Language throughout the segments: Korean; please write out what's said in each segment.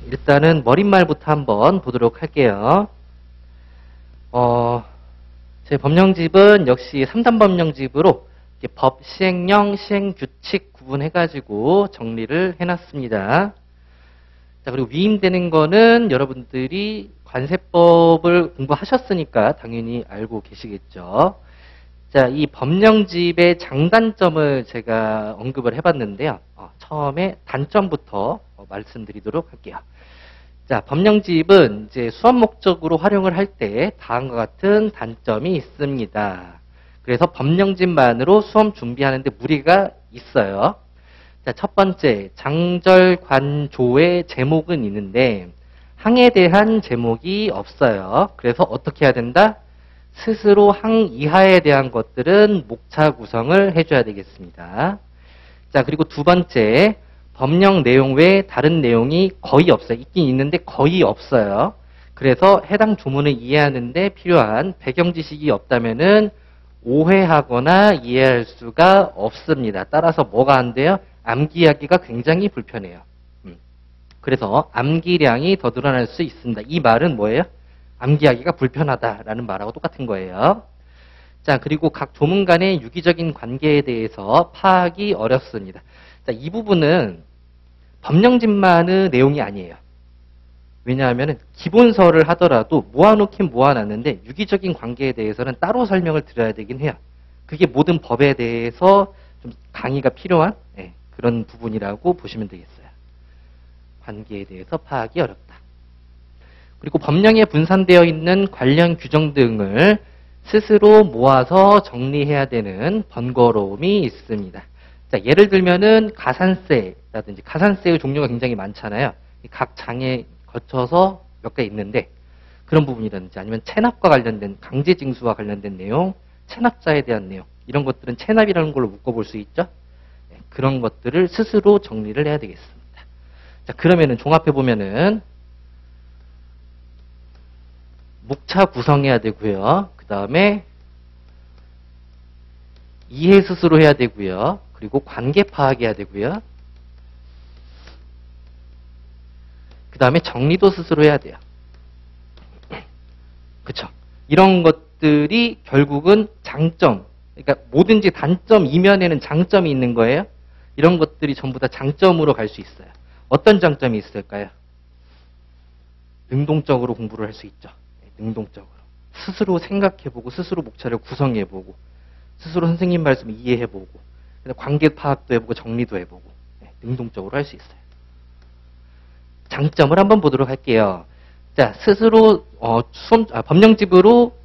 일단은 머릿말부터 한번 보도록 할게요. 제 법령집은 역시 3단 법령집으로 법, 시행령, 시행규칙 구분해가지고 정리를 해놨습니다. 자, 그리고 위임되는 거는 여러분들이 관세법을 공부하셨으니까 당연히 알고 계시겠죠. 자, 이 법령집의 장단점을 제가 언급을 해봤는데요. 처음에 단점부터 말씀드리도록 할게요. 자, 법령집은 이제 수업 목적으로 활용을 할 때 다음과 같은 단점이 있습니다. 그래서 법령집만으로 수험 준비하는데 무리가 있어요. 자, 첫 번째, 장절관조의 제목은 있는데 항에 대한 제목이 없어요. 그래서 어떻게 해야 된다? 스스로 항 이하에 대한 것들은 목차 구성을 해줘야 되겠습니다. 자, 그리고 두 번째, 법령 내용 외에 다른 내용이 거의 없어요. 있긴 있는데 거의 없어요. 그래서 해당 조문을 이해하는데 필요한 배경 지식이 없다면은 오해하거나 이해할 수가 없습니다. 따라서 뭐가 안 돼요? 암기하기가 굉장히 불편해요. 그래서 암기량이 더 늘어날 수 있습니다. 이 말은 뭐예요? 암기하기가 불편하다라는 말하고 똑같은 거예요. 자, 그리고 각 조문 간의 유기적인 관계에 대해서 파악이 어렵습니다. 자, 이 부분은 법령집만의 내용이 아니에요. 왜냐하면 기본서를 하더라도 모아놓긴 모아놨는데 유기적인 관계에 대해서는 따로 설명을 드려야 되긴 해요. 그게 모든 법에 대해서 좀 강의가 필요한 그런 부분이라고 보시면 되겠어요. 관계에 대해서 파악이 어렵다. 그리고 법령에 분산되어 있는 관련 규정 등을 스스로 모아서 정리해야 되는 번거로움이 있습니다. 자, 예를 들면은 가산세라든지 가산세의 종류가 굉장히 많잖아요. 각 장에 거쳐서 몇 개 있는데 그런 부분이라든지 아니면 체납과 관련된 강제징수와 관련된 내용, 체납자에 대한 내용 이런 것들은 체납이라는 걸로 묶어볼 수 있죠. 그런 것들을 스스로 정리를 해야 되겠습니다. 자, 그러면은 종합해 보면은 목차 구성해야 되고요. 그 다음에 이해 스스로 해야 되고요. 그리고 관계 파악해야 되고요. 그 다음에 정리도 스스로 해야 돼요. 그쵸? 이런 것들이 결국은 장점, 그러니까 뭐든지 단점 이면에는 장점이 있는 거예요. 이런 것들이 전부 다 장점으로 갈 수 있어요. 어떤 장점이 있을까요? 능동적으로 공부를 할 수 있죠. 능동적으로. 스스로 생각해보고 스스로 목차를 구성해보고 스스로 선생님 말씀 이해해보고 관계 파악도 해보고 정리도 해보고 능동적으로 할 수 있어요. 장점을 한번 보도록 할게요. 자, 스스로 법령집으로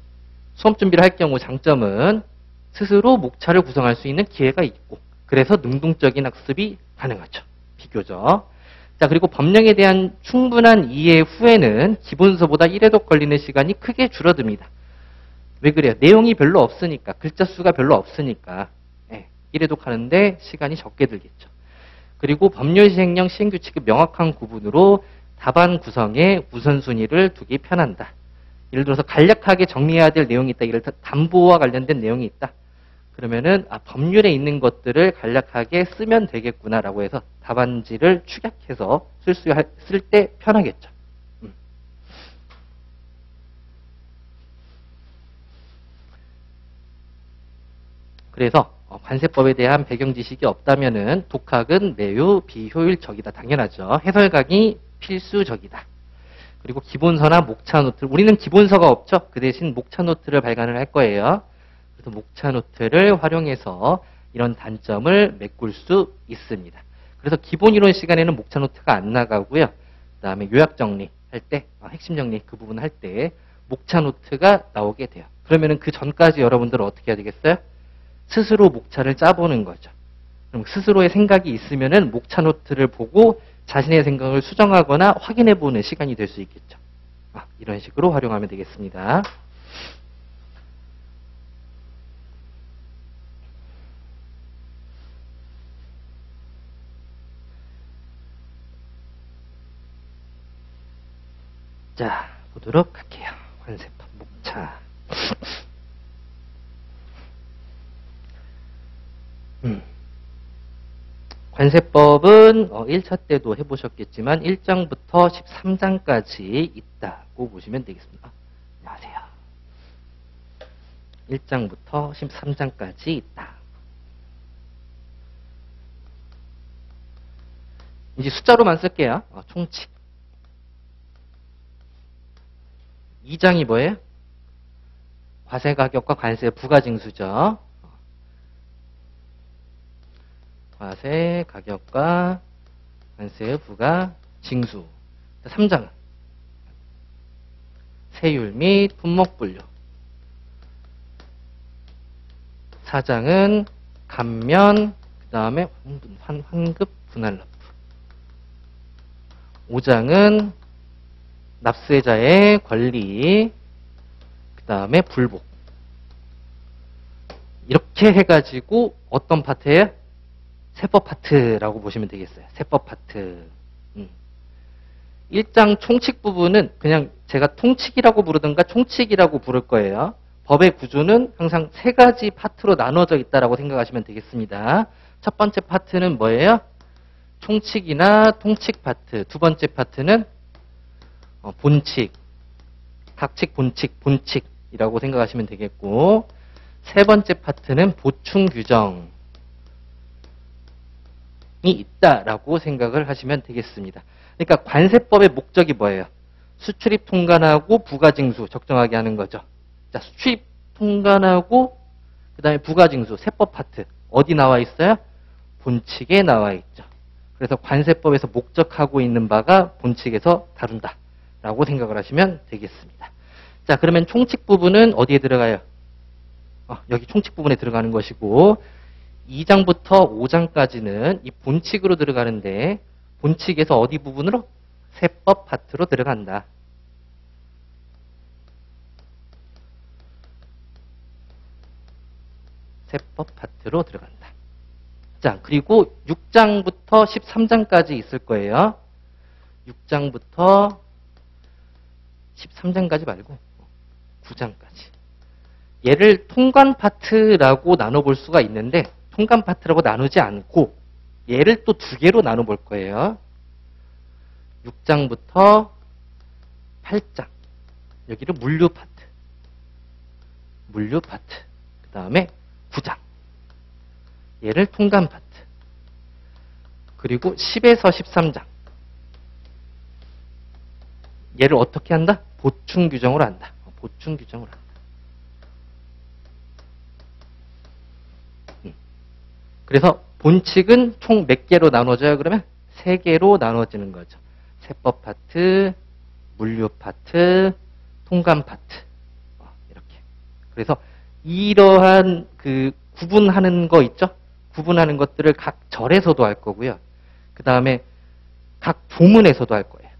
수험 준비를 할 경우 장점은 스스로 목차를 구성할 수 있는 기회가 있고 그래서 능동적인 학습이 가능하죠. 비교적. 자, 그리고 법령에 대한 충분한 이해 후에는 기본서보다 1회독 걸리는 시간이 크게 줄어듭니다. 왜 그래요? 내용이 별로 없으니까, 글자 수가 별로 없으니까 1회독 하는데 시간이 적게 들겠죠. 그리고 법률 시행령 시행규칙의 명확한 구분으로 답안 구성에 우선순위를 두기 편한다. 예를 들어서 간략하게 정리해야 될 내용이 있다. 예를 들어 담보와 관련된 내용이 있다. 그러면은 법률에 있는 것들을 간략하게 쓰면 되겠구나라고 해서 답안지를 축약해서 쓸 때 편하겠죠. 그래서 관세법에 대한 배경 지식이 없다면은 독학은 매우 비효율적이다. 당연하죠. 해설 강의 필수적이다. 그리고 기본서나 목차 노트, 우리는 기본서가 없죠. 그 대신 목차 노트를 발간을 할 거예요. 그래서 목차 노트를 활용해서 이런 단점을 메꿀 수 있습니다. 그래서 기본 이론 시간에는 목차 노트가 안 나가고요. 그 다음에 요약 정리 할 때, 핵심 정리 그 부분 할 때 목차 노트가 나오게 돼요. 그러면은 그 전까지 여러분들은 어떻게 해야 되겠어요? 스스로 목차를 짜보는 거죠. 그럼 스스로의 생각이 있으면은 목차 노트를 보고 자신의 생각을 수정하거나 확인해보는 시간이 될 수 있겠죠. 이런 식으로 활용하면 되겠습니다. 자, 보도록 할게요. 관세법 목차. 관세법은 1차 때도 해보셨겠지만 1장부터 13장까지 있다고 보시면 되겠습니다. 안녕하세요. 1장부터 13장까지 있다. 이제 숫자로만 쓸게요. 총칙. 2장이 뭐예요? 과세가격과 관세 부가징수죠. 과세가격과 관세 부가징수. 3장은 세율 및 품목분류. 4장은 감면, 그 다음에 환급 분할납부. 5장은 납세자의 권리, 그 다음에 불복. 이렇게 해가지고 어떤 파트예요? 세법 파트라고 보시면 되겠어요. 세법 파트. 1장 총칙 부분은 그냥 제가 통칙이라고 부르든가 총칙이라고 부를 거예요. 법의 구조는 항상 세 가지 파트로 나눠져 있다라고 생각하시면 되겠습니다. 첫 번째 파트는 뭐예요? 총칙이나 통칙 파트. 두 번째 파트는 본칙, 각칙, 본칙, 본칙이라고 생각하시면 되겠고, 세 번째 파트는 보충 규정이 있다라고 생각을 하시면 되겠습니다. 그러니까 관세법의 목적이 뭐예요? 수출입 통관하고 부가징수 적정하게 하는 거죠. 자, 수출입 통관하고 그 다음에 부가징수, 세법 파트 어디 나와 있어요? 본칙에 나와 있죠. 그래서 관세법에서 목적하고 있는 바가 본칙에서 다룬다 라고 생각을 하시면 되겠습니다. 자, 그러면 총칙 부분은 어디에 들어가요? 여기 총칙 부분에 들어가는 것이고 2장부터 5장까지는 이 본칙으로 들어가는데 본칙에서 어디 부분으로? 세법 파트로 들어간다. 세법 파트로 들어간다. 자, 그리고 6장부터 13장까지 있을 거예요. 6장부터 13장까지 말고 9장까지. 얘를 통관 파트라고 나눠볼 수가 있는데 통관 파트라고 나누지 않고 얘를 또 두 개로 나눠볼 거예요. 6장부터 8장. 여기를 물류 파트. 물류 파트. 그 다음에 9장. 얘를 통관 파트. 그리고 10에서 13장. 얘를 어떻게 한다? 보충 규정으로 한다. 보충 규정으로 한다. 그래서 본칙은 총 몇 개로 나눠져요? 그러면 3개로 나눠지는 거죠. 세법 파트, 물류 파트, 통관 파트. 이렇게. 그래서 이러한 그 구분하는 거 있죠? 구분하는 것들을 각 절에서도 할 거고요. 그 다음에 각 조문에서도 할 거예요.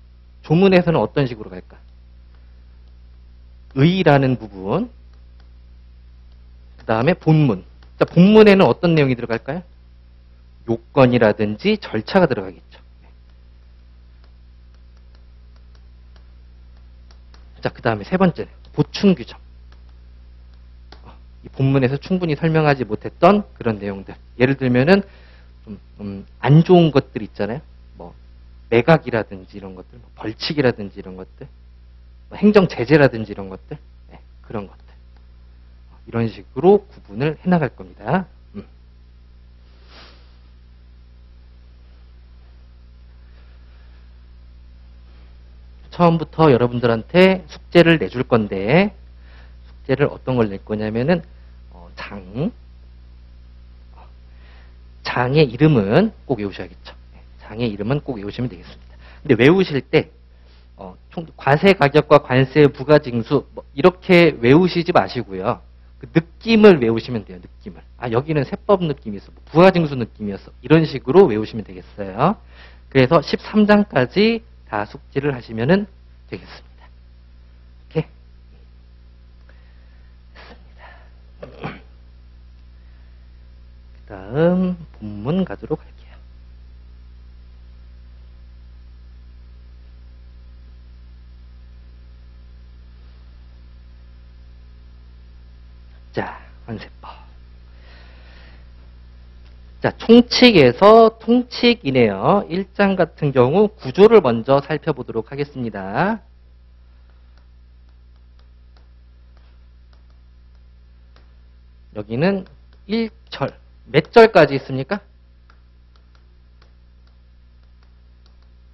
조문에서는 어떤 식으로 갈까? 의라는 부분. 그 다음에 본문. 자, 본문에는 어떤 내용이 들어갈까요? 요건이라든지 절차가 들어가겠죠. 자, 그 다음에 세 번째는 보충 규정. 이 본문에서 충분히 설명하지 못했던 그런 내용들. 예를 들면은 좀 안 좋은 것들 있잖아요. 뭐 매각이라든지 이런 것들, 뭐 벌칙이라든지 이런 것들, 뭐 행정 제재라든지 이런 것들, 네, 그런 것들. 이런 식으로 구분을 해나갈 겁니다. 처음부터 여러분들한테 숙제를 내줄 건데 숙제를 어떤 걸 낼 거냐면은 장의 이름은 꼭 외우셔야겠죠. 장의 이름은 꼭 외우시면 되겠습니다. 근데 외우실 때 과세 가격과 관세 부가징수 뭐 이렇게 외우시지 마시고요. 그 느낌을 외우시면 돼요. 느낌을. 여기는 세법 느낌이었어. 부가징수 느낌이었어. 이런 식으로 외우시면 되겠어요. 그래서 13장까지 다 숙지를 하시면 되겠습니다. 이렇게. 됐습니다. 그 다음 본문 가도록 할게요. 자, 관세법. 자, 총칙에서 통칙이네요. 1장 같은 경우 구조를 먼저 살펴보도록 하겠습니다. 여기는 1절. 몇 절까지 있습니까?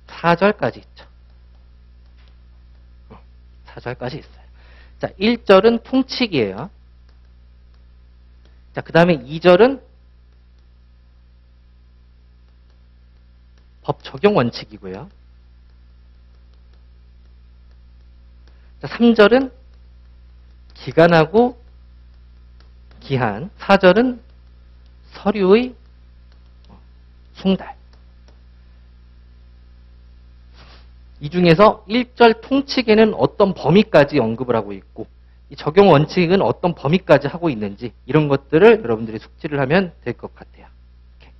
4절까지 있죠. 4절까지 있어요. 자, 1절은 통칙이에요. 자, 그 다음에 2절은 법 적용 원칙이고요. 자, 3절은 기간하고 기한, 4절은 서류의 송달. 이 중에서 1절 통칙에는 어떤 범위까지 언급을 하고 있고 이 적용 원칙은 어떤 범위까지 하고 있는지 이런 것들을 여러분들이 숙지를 하면 될 것 같아요. 이렇게.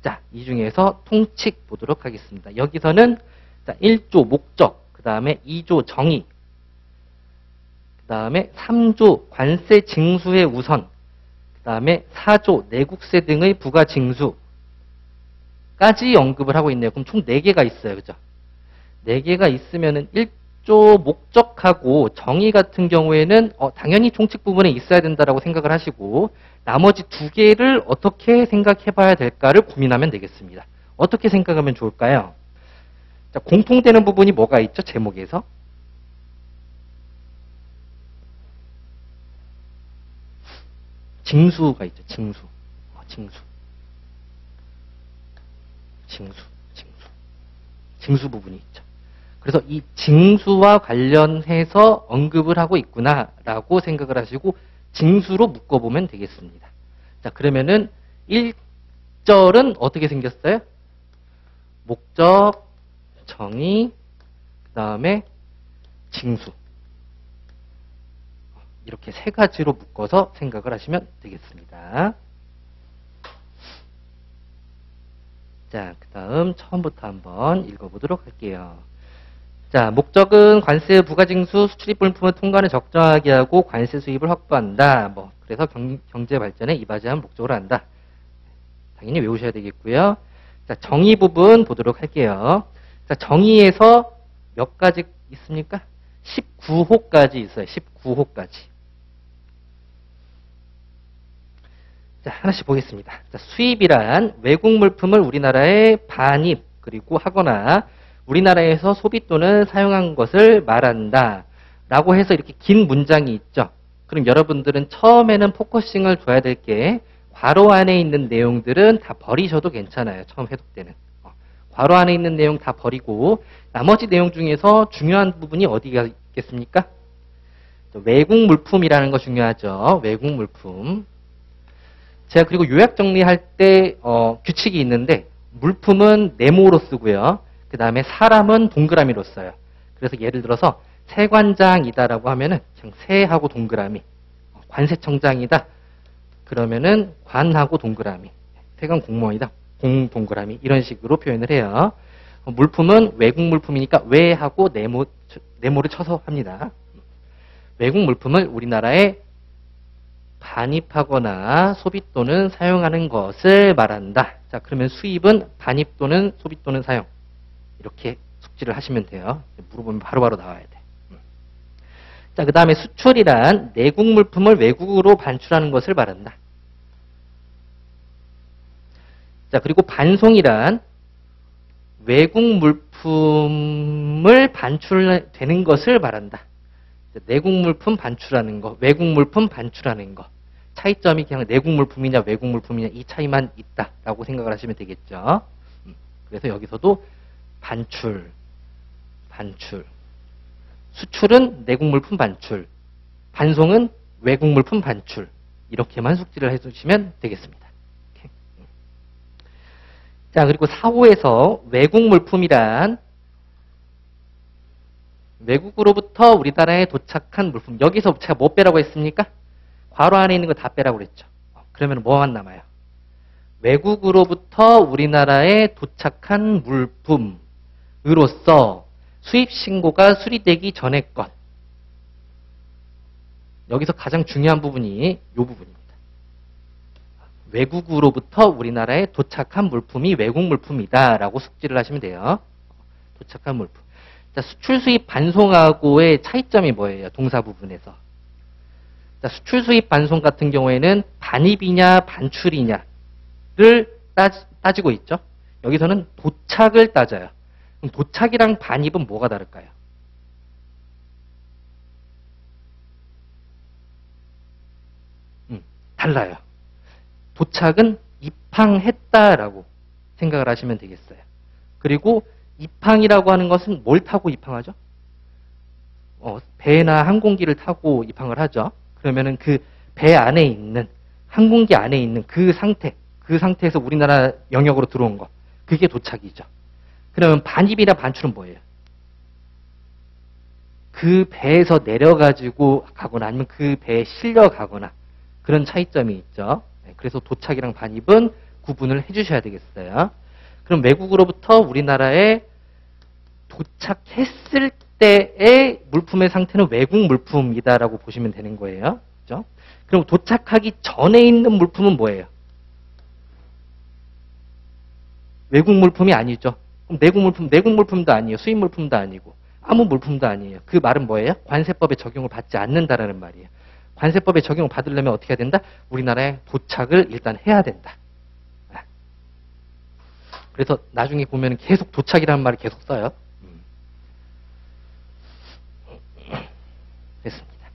자, 이 중에서 통칙 보도록 하겠습니다. 여기서는 1조 목적, 그 다음에 2조 정의, 그 다음에 3조 관세 징수의 우선, 그 다음에 4조 내국세 등의 부가 징수까지 언급을 하고 있네요. 그럼 총 4개가 있어요. 그죠? 4개가 있으면은 1조 목적하고 정의 같은 경우에는 당연히 총칙 부분에 있어야 된다라고 생각을 하시고 나머지 2개를 어떻게 생각해 봐야 될까를 고민하면 되겠습니다. 어떻게 생각하면 좋을까요? 자, 공통되는 부분이 뭐가 있죠? 제목에서. 징수가 있죠. 징수. 징수 부분이 있죠. 그래서 이 징수와 관련해서 언급을 하고 있구나라고 생각을 하시고 징수로 묶어보면 되겠습니다. 자, 그러면은 1절은 어떻게 생겼어요? 목적, 정의, 그 다음에 징수. 이렇게 3가지로 묶어서 생각을 하시면 되겠습니다. 자, 그 다음 처음부터 한번 읽어보도록 할게요. 자, 목적은 관세 부가징수 수출입 물품을 통관을 적정하게 하고 관세 수입을 확보한다. 그래서 경제 발전에 이바지한 목적으로 한다. 당연히 외우셔야 되겠고요. 자, 정의 부분 보도록 할게요. 자, 정의에서 몇 가지 있습니까? 19호까지 있어요. 19호까지. 자, 하나씩 보겠습니다. 자, 수입이란 외국 물품을 우리나라에 반입 그리고 하거나 우리나라에서 소비 또는 사용한 것을 말한다. 라고 해서 이렇게 긴 문장이 있죠. 그럼 여러분들은 처음에는 포커싱을 줘야 될 게 괄호 안에 있는 내용들은 다 버리셔도 괜찮아요. 처음 해독 때는. 괄호 안에 있는 내용 다 버리고 나머지 내용 중에서 중요한 부분이 어디가 있겠습니까? 외국 물품이라는 거 중요하죠. 외국 물품. 제가 그리고 요약 정리할 때 규칙이 있는데 물품은 네모로 쓰고요. 그 다음에 사람은 동그라미로 써요. 그래서 예를 들어서 세관장이다라고 하면은 그냥 세하고 동그라미. 관세청장이다. 그러면은 관하고 동그라미. 세관 공무원이다. 공 동그라미. 이런 식으로 표현을 해요. 물품은 외국 물품이니까 외하고 네모를 쳐서 합니다. 외국 물품을 우리나라에 반입하거나 소비 또는 사용하는 것을 말한다. 자, 그러면 수입은 반입 또는 소비 또는 사용. 이렇게 숙지를 하시면 돼요. 물어보면 바로바로 나와야 돼. 자, 그 다음에 수출이란 내국 물품을 외국으로 반출하는 것을 말한다. 자, 그리고 반송이란 외국 물품을 반출되는 것을 말한다. 내국 물품 반출하는 거, 외국 물품 반출하는 거. 차이점이 그냥 내국 물품이냐 외국 물품이냐 이 차이만 있다라고 생각을 하시면 되겠죠. 그래서 여기서도 반출. 수출은 내국 물품 반출. 반송은 외국 물품 반출. 이렇게만 숙지를 해주시면 되겠습니다. 이렇게. 자, 그리고 4호에서 외국 물품이란 외국으로부터 우리나라에 도착한 물품. 여기서 제가 뭐 빼라고 했습니까? 괄호 안에 있는 거 다 빼라고 그랬죠. 그러면 뭐만 남아요? 외국으로부터 우리나라에 도착한 물품으로서 수입신고가 수리되기 전의 것. 여기서 가장 중요한 부분이 이 부분입니다. 외국으로부터 우리나라에 도착한 물품이 외국 물품이다라고 숙지를 하시면 돼요. 도착한 물품. 자, 수출 수입 반송하고의 차이점이 뭐예요? 동사 부분에서. 자, 수출 수입 반송 같은 경우에는 반입이냐 반출이냐를 따지고 있죠. 여기서는 도착을 따져요. 그럼 도착이랑 반입은 뭐가 다를까요? 달라요. 도착은 입항했다라고 생각을 하시면 되겠어요. 그리고 입항이라고 하는 것은 뭘 타고 입항하죠? 배나 항공기를 타고 입항을 하죠. 그러면은 그 배 안에 있는, 항공기 안에 있는 그 상태에서 우리나라 영역으로 들어온 거, 그게 도착이죠. 그러면 반입이나 반출은 뭐예요? 그 배에서 내려가지고 가거나 아니면 그 배에 실려 가거나 그런 차이점이 있죠. 그래서 도착이랑 반입은 구분을 해주셔야 되겠어요. 그럼 외국으로부터 우리나라에 도착했을 때의 물품의 상태는 외국 물품이다라고 보시면 되는 거예요. 그죠? 그럼 도착하기 전에 있는 물품은 뭐예요? 외국 물품이 아니죠. 그럼 내국 물품도 아니에요. 수입 물품도 아니고 아무 물품도 아니에요. 그 말은 뭐예요? 관세법에 적용을 받지 않는다라는 말이에요. 관세법에 적용을 받으려면 어떻게 해야 된다? 우리나라에 도착을 일단 해야 된다. 그래서 나중에 보면 계속 도착이라는 말을 계속 써요. 됐습니다.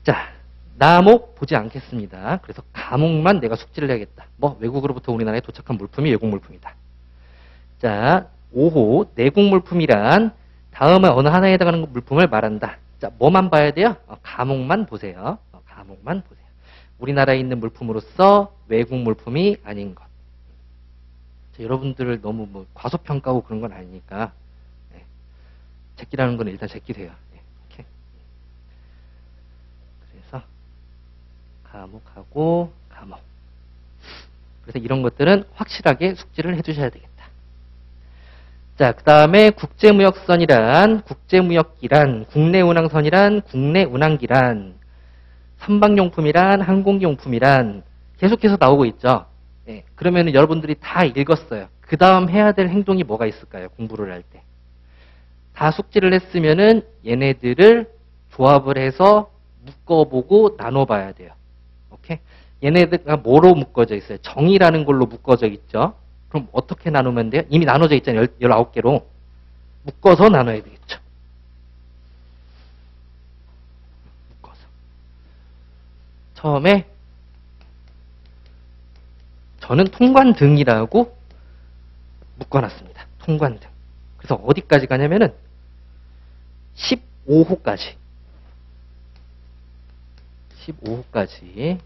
자, 나목 보지 않겠습니다. 그래서 과목만 내가 숙지를 해야겠다. 외국으로부터 우리나라에 도착한 물품이 외국 물품이다. 자, 5호 내국 물품이란 다음에 어느 하나에 해당하는 물품을 말한다. 자, 뭐만 봐야 돼요? 과목만 보세요. 과목만 보세요. 우리나라에 있는 물품으로서 외국 물품이 아닌 것. 자, 여러분들을 너무 과소평가하고 그런 건 아니니까 제끼라는 건 일단 제끼세요. 이렇게. 그래서 과목하고 과목. 그래서 이런 것들은 확실하게 숙지를 해주셔야 되겠다. 자, 그 다음에 국제무역선이란, 국제무역기란, 국내운항선이란, 국내운항기란, 선박용품이란, 항공기용품이란 계속해서 나오고 있죠. 그러면 여러분들이 다 읽었어요. 그 다음 해야 될 행동이 뭐가 있을까요? 공부를 할 때. 다 숙지를 했으면은 얘네들을 조합을 해서 묶어보고 나눠봐야 돼요. 오케이? 얘네들가 뭐로 묶어져 있어요? 정의라는 걸로 묶어져 있죠. 그럼 어떻게 나누면 돼요? 이미 나눠져 있잖아요. 19개로. 묶어서 나눠야 되겠죠. 묶어서. 처음에 저는 통관등이라고 묶어놨습니다. 통관등. 그래서 어디까지 가냐면은 15호까지. 15호까지.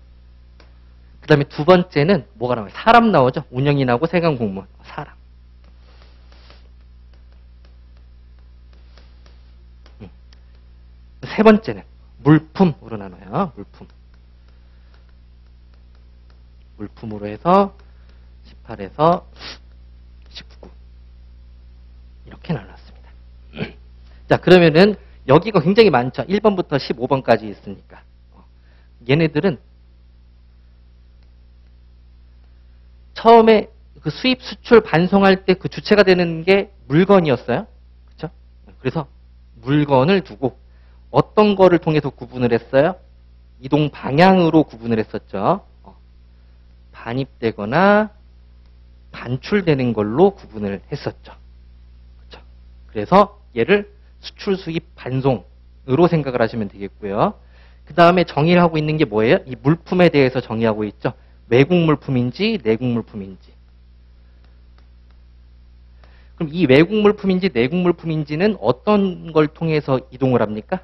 그 다음에 두 번째는 뭐가 나와요? 사람 나오죠? 운영인하고 세관 공무원. 사람. 세 번째는 물품으로 나눠요. 물품. 물품으로 해서 18에서 19. 이렇게 나눴습니다. 자, 그러면은 여기가 굉장히 많죠. 1번부터 15번까지 있으니까. 얘네들은 처음에 그 수입 수출 반송할 때 그 주체가 되는 게 물건이었어요. 그렇죠? 그래서 물건을 두고 어떤 거를 통해서 구분을 했어요? 이동 방향으로 구분을 했었죠. 반입되거나 반출되는 걸로 구분을 했었죠. 그렇죠? 그래서 얘를 수출 수입 반송으로 생각을 하시면 되겠고요. 그 다음에 정의를 하고 있는 게 뭐예요? 이 물품에 대해서 정의하고 있죠. 외국 물품인지 내국 물품인지. 그럼 이 외국 물품인지 내국 물품인지는 어떤 걸 통해서 이동을 합니까?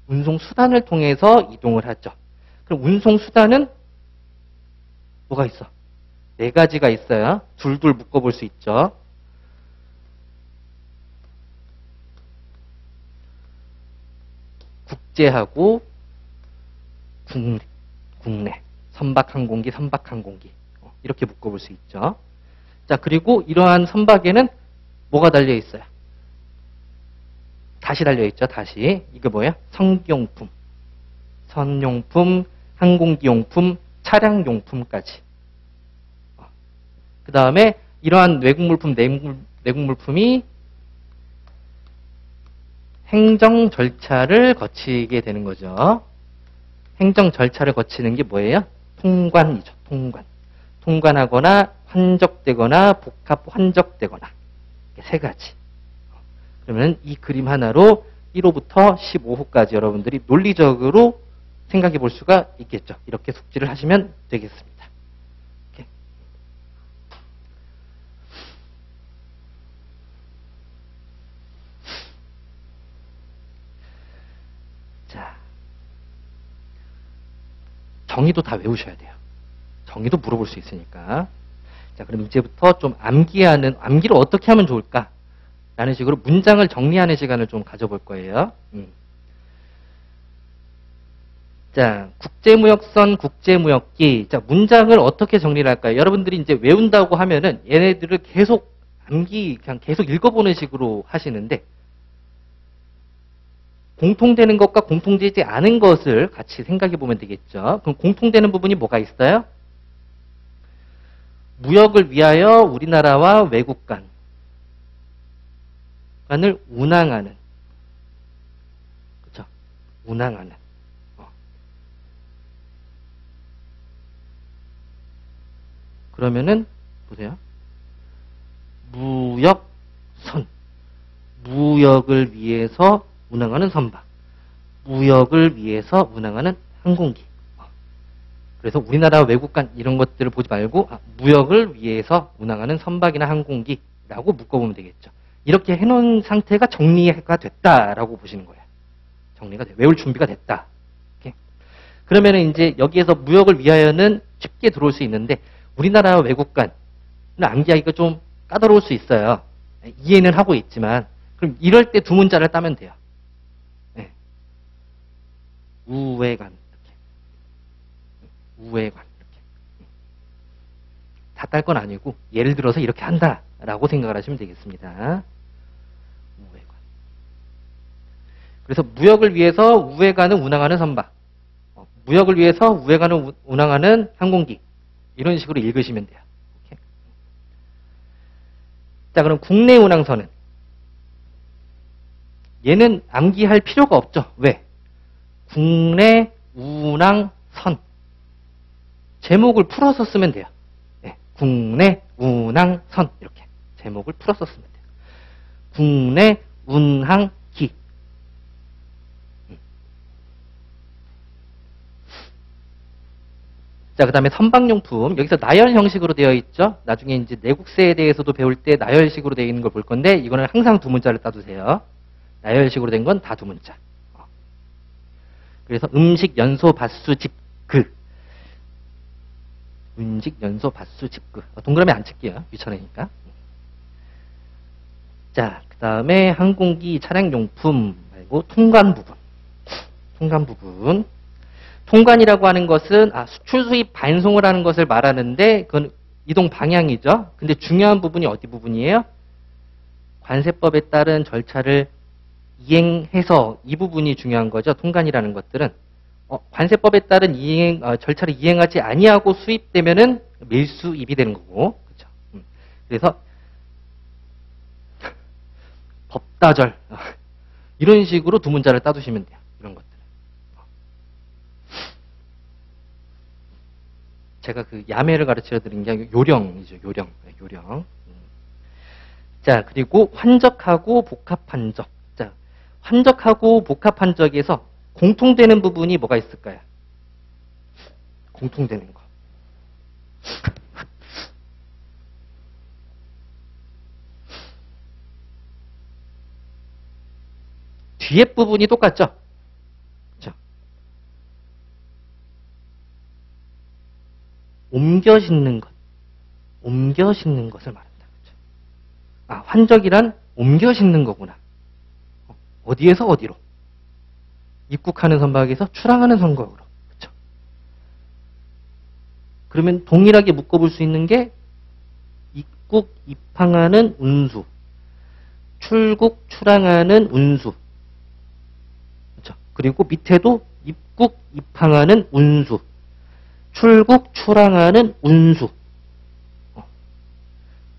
운송수단을 통해서 이동을 하죠. 그럼 운송수단은 뭐가 있어? 4가지가 있어요. 둘둘 묶어볼 수 있죠. 국제하고 국내. 선박항공기, 선박항공기. 이렇게 묶어볼 수 있죠. 자, 그리고 이러한 선박에는 뭐가 달려있어요? 다시 달려있죠. 다시. 이거 뭐예요? 선용품, 선용품, 항공기용품, 차량용품까지. 그 다음에 이러한 외국물품, 내국물품이 행정 절차를 거치게 되는 거죠. 행정 절차를 거치는 게 뭐예요? 통관이죠. 통관. 통관하거나 환적되거나 복합 환적되거나. 세 가지. 그러면 이 그림 하나로 1호부터 15호까지 여러분들이 논리적으로 생각해 볼 수가 있겠죠. 이렇게 숙지를 하시면 되겠습니다. 이렇게. 자, 정의도 다 외우셔야 돼요. 정의도 물어볼 수 있으니까. 자, 그럼 이제부터 좀 암기를 어떻게 하면 좋을까? 라는 식으로 문장을 정리하는 시간을 좀 가져볼 거예요. 자, 국제무역선, 국제무역기. 자, 문장을 어떻게 정리를 할까요? 여러분들이 이제 외운다고 하면은 얘네들을 계속 그냥 계속 읽어보는 식으로 하시는데, 공통되는 것과 공통되지 않은 것을 같이 생각해 보면 되겠죠. 그럼 공통되는 부분이 뭐가 있어요? 무역을 위하여 우리나라와 외국 간을 운항하는. 그렇죠? 운항하는. 그러면은 보세요. 무역선. 무역을 위해서 운항하는 선박. 무역을 위해서 운항하는 항공기. 그래서 우리나라 외국 간 이런 것들을 보지 말고 무역을 위해서 운항하는 선박이나 항공기라고 묶어보면 되겠죠. 이렇게 해놓은 상태가 정리가 됐다라고 보시는 거예요. 정리가 돼. 외울 준비가 됐다. 이렇게. 그러면은 이제 여기에서 무역을 위하여는 쉽게 들어올 수 있는데 우리나라 외국 간을 암기하기가 좀 까다로울 수 있어요. 이해는 하고 있지만 그럼 이럴 때 두 문자를 따면 돼요. 네. 우회간 이렇게. 우회관 이렇게. 다 딸 건 아니고 예를 들어서 이렇게 한다라고 생각을 하시면 되겠습니다. 우회관. 그래서 무역을 위해서 우회관을 운항하는 선박, 무역을 위해서 우회관을 운항하는 항공기 이런 식으로 읽으시면 돼요. 이렇게. 자, 그럼 국내 운항선은 얘는 암기할 필요가 없죠. 왜? 국내 운항선 제목을 풀어서 쓰면 돼요. 네, 국내 운항선 이렇게 제목을 풀어서 쓰면 돼요. 국내 운항기. 자, 그 다음에 선박용품. 여기서 나열 형식으로 되어 있죠. 나중에 이제 내국세에 대해서도 배울 때 나열식으로 되어 있는 걸 볼 건데 이거는 항상 두 문자를 따두세요. 나열식으로 된 건 다 두 문자. 그래서 음식, 연소, 밭수, 집그. 음식, 연소, 밭수, 집그. 동그라미 안 칠게요. 귀찮으니까. 자, 그 다음에 항공기, 차량용품 말고 통관 부분. 통관 부분. 통관이라고 하는 것은 수출 수입 반송을 하는 것을 말하는데 그건 이동 방향이죠. 근데 중요한 부분이 어디 부분이에요? 관세법에 따른 절차를 이행해서 이 부분이 중요한 거죠. 통관이라는 것들은 관세법에 따른 절차를 이행하지 아니하고 수입되면은 밀수입이 되는 거고, 그렇죠. 그래서 법다절 이런 식으로 두 문자를 따두시면 돼요. 이런 것들. 제가 그 야매를 가르쳐 드린 게 요령이죠. 요령. 자, 그리고 환적하고 복합환적. 자, 환적하고 복합환적에서 공통되는 부분이 뭐가 있을까요? 공통되는 거. 뒤에 부분이 똑같죠? 그렇죠? 옮겨 싣는 것. 옮겨 싣는 것을 말한다. 그렇죠? 환적이란 옮겨 싣는 거구나. 어디에서 어디로? 입국하는 선박에서 출항하는 선박으로. 그렇죠? 그러면 동일하게 묶어볼 수 있는 게 입국, 입항하는 운수, 출국, 출항하는 운수. 그렇죠? 그리고 밑에도 입국, 입항하는 운수. 출국, 출항하는 운수.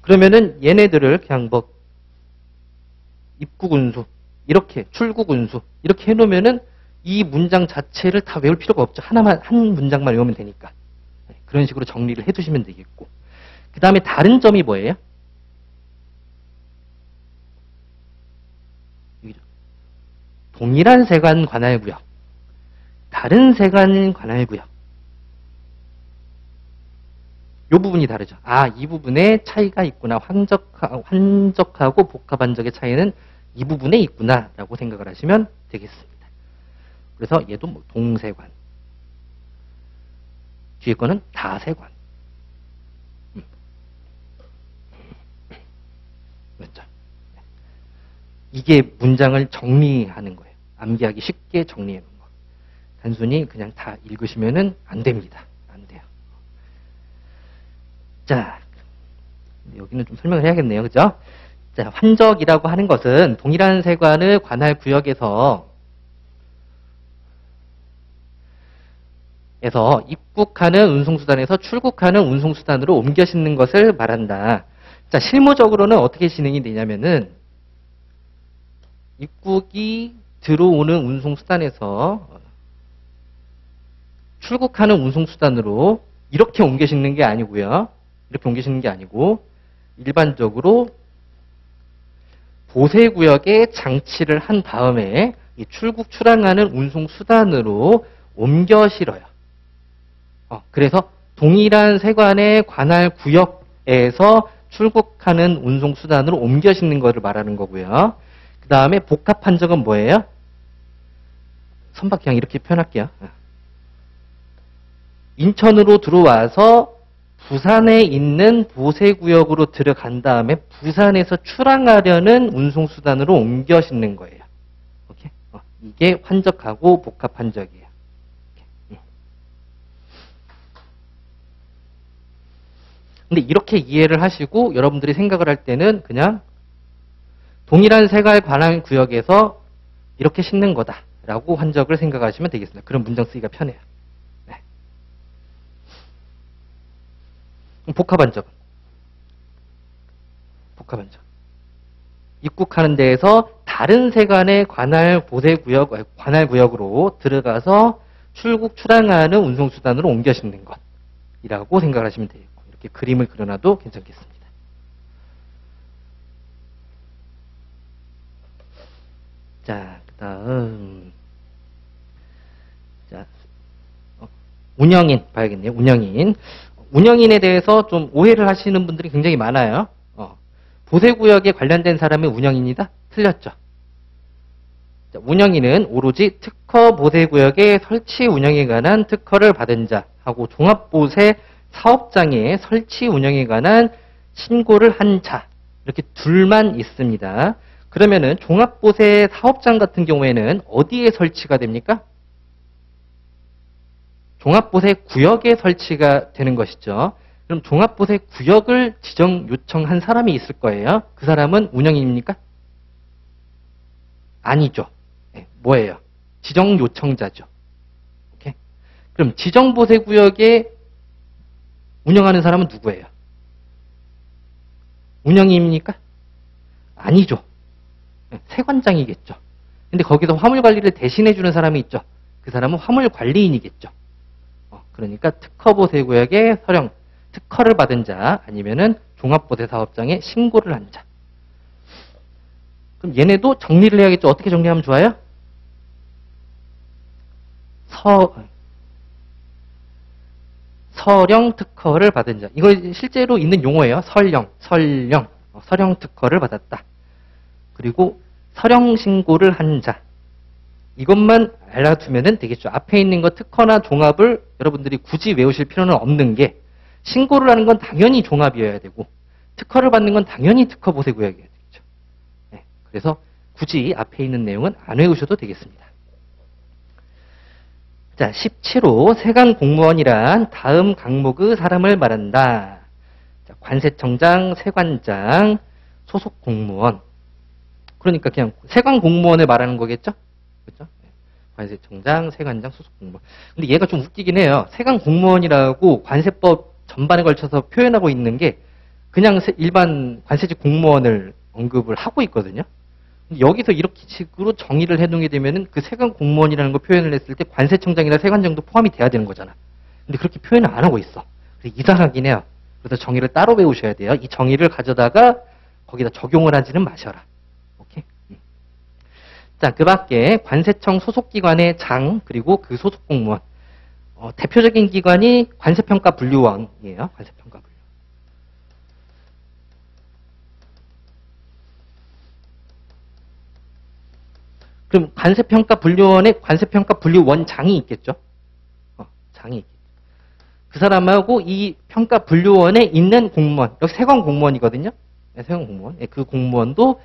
그러면은 얘네들을 그냥 뭐 입국 운수, 이렇게 출국 운수 이렇게 해놓으면은 이 문장 자체를 다 외울 필요가 없죠. 하나만 한 문장만 외우면 되니까. 그런 식으로 정리를 해두시면 되겠고. 그 다음에 다른 점이 뭐예요? 동일한 세관 관할 구역, 다른 세관 관할 구역. 이 부분이 다르죠. 아, 이 부분에 차이가 있구나. 환적하고 복합환적의 차이는 이 부분에 있구나 라고 생각을 하시면 되겠습니다. 그래서 얘도 뭐 동세관, 뒤에 거는 다세관. 맞죠? 이게 문장을 정리하는 거예요. 암기하기 쉽게 정리해 놓은 거. 단순히 그냥 다 읽으시면은 안 됩니다. 안 돼요. 자, 여기는 좀 설명을 해야겠네요. 그죠? 자, 환적이라고 하는 것은 동일한 세관의 관할 구역에서 입국하는 운송수단에서 출국하는 운송수단으로 옮겨 싣는 것을 말한다. 자, 실무적으로는 어떻게 진행이 되냐면은 입국이 들어오는 운송수단에서 출국하는 운송수단으로 이렇게 옮겨 싣는 게 아니고요. 이렇게 옮겨 싣는 게 아니고 일반적으로 보세구역에 장치를 한 다음에 이 출국, 출항하는 운송수단으로 옮겨 실어요. 그래서 동일한 세관의 관할 구역에서 출국하는 운송수단으로 옮겨 싣는 것을 말하는 거고요. 그 다음에 복합환적은 뭐예요? 선박 그냥 이렇게 표현할게요. 인천으로 들어와서 부산에 있는 보세구역으로 들어간 다음에 부산에서 출항하려는 운송수단으로 옮겨 싣는 거예요. 오케이? 이게 환적하고 복합환적이에요. 근데 이렇게 이해를 하시고 여러분들이 생각을 할 때는 그냥 동일한 세관 관할 구역에서 이렇게 싣는 거다라고 환적을 생각하시면 되겠습니다. 그런 문장 쓰기가 편해요. 네. 복합환적. 복합환적. 입국하는 데에서 다른 세관의 관할 보세구역, 관할 구역으로 들어가서 출국, 출항하는 운송수단으로 옮겨 싣는 것이라고 생각을 하시면 되겠고. 이렇게 그림을 그려놔도 괜찮겠습니다. 자, 그 다음. 자, 운영인 봐야겠네요. 운영인. 운영인에 대해서 좀 오해를 하시는 분들이 굉장히 많아요. 보세구역에 관련된 사람이 운영인이다? 틀렸죠. 자, 운영인은 오로지 특허 보세구역의 설치 운영에 관한 특허를 받은 자하고 종합보세 사업장의 설치 운영에 관한 신고를 한 자, 이렇게 둘만 있습니다. 그러면은 종합보세 사업장 같은 경우에는 어디에 설치가 됩니까? 종합보세 구역에 설치가 되는 것이죠. 그럼 종합보세 구역을 지정 요청한 사람이 있을 거예요. 그 사람은 운영인입니까? 아니죠. 네, 뭐예요? 지정 요청자죠. 오케이? 그럼 지정보세 구역에 운영하는 사람은 누구예요? 운영인입니까? 아니죠. 세관장이겠죠. 근데 거기서 화물 관리를 대신해 주는 사람이 있죠. 그 사람은 화물 관리인이겠죠. 그러니까 특허보세구역에 특허를 받은 자 아니면은 종합보세사업장에 신고를 한 자. 그럼 얘네도 정리를 해야겠죠. 어떻게 정리하면 좋아요? 서령 특허를 받은 자. 이거 실제로 있는 용어예요. 서령 특허를 받았다. 그리고 서령 신고를 한 자. 이것만 알아두면 되겠죠. 앞에 있는 거 특허나 종합을 여러분들이 굳이 외우실 필요는 없는 게 신고를 하는 건 당연히 종합이어야 되고 특허를 받는 건 당연히 특허보세구역이어야 되겠죠. 네, 그래서 굳이 앞에 있는 내용은 안 외우셔도 되겠습니다. 자, 17호 세관 공무원이란 다음 강목의 사람을 말한다. 자, 관세청장, 세관장, 소속 공무원. 그러니까 그냥 세관 공무원을 말하는 거겠죠? 그렇죠? 관세청장, 세관장, 소속공무원. 근데 얘가 좀 웃기긴 해요. 세관공무원이라고 관세법 전반에 걸쳐서 표현하고 있는 게 그냥 일반 관세직 공무원을 언급을 하고 있거든요. 근데 여기서 이렇게 식으로 정의를 해놓게 되면은 그 세관공무원이라는 거 표현을 했을 때 관세청장이나 세관장도 포함이 돼야 되는 거잖아. 근데 그렇게 표현을 안 하고 있어. 그래서 이상하긴 해요. 그래서 정의를 따로 배우셔야 돼요. 이 정의를 가져다가 거기다 적용을 하지는 마셔라. 오케이? 자, 그 밖에 관세청 소속기관의 장, 그리고 그 소속 공무원. 대표적인 기관이 관세평가분류원이에요. 관세평가분류. 그럼 관세평가분류원에 관세평가분류원장이 있겠죠? 장이 있겠죠. 그 사람하고 이 평가분류원에 있는 공무원, 여기 세관공무원이거든요. 네, 세관공무원. 네, 그 공무원도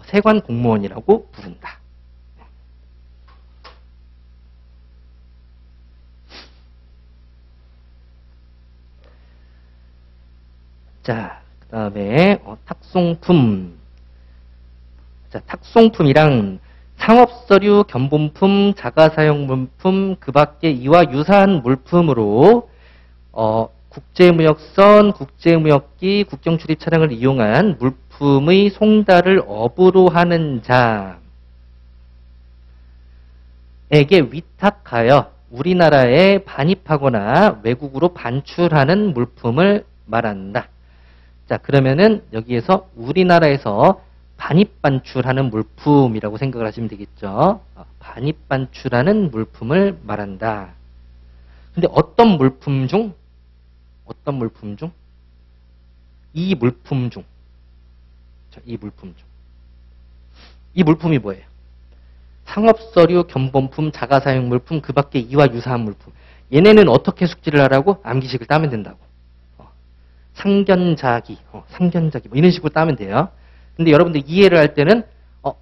세관공무원이라고 부른다. 자, 그 다음에 탁송품. 자, 탁송품이랑 상업서류, 견본품, 자가사용물품, 그 밖에 이와 유사한 물품으로 국제무역선, 국제무역기, 국경출입 차량을 이용한 물품의 송달을 업으로 하는 자에게 위탁하여 우리나라에 반입하거나 외국으로 반출하는 물품을 말한다. 자, 그러면은 여기에서 우리나라에서 반입 반출하는 물품이라고 생각을 하시면 되겠죠. 반입 반출하는 물품을 말한다. 근데 어떤 물품 중? 이 물품 중. 자, 이 물품 중. 이 물품이 뭐예요? 상업서류, 견본품, 자가사용물품, 그 밖에 이와 유사한 물품. 얘네는 어떻게 숙지를 하라고? 암기식을 따면 된다고. 상견자기, 상견자기 뭐 이런 식으로 따면 돼요. 근데 여러분들 이해를 할 때는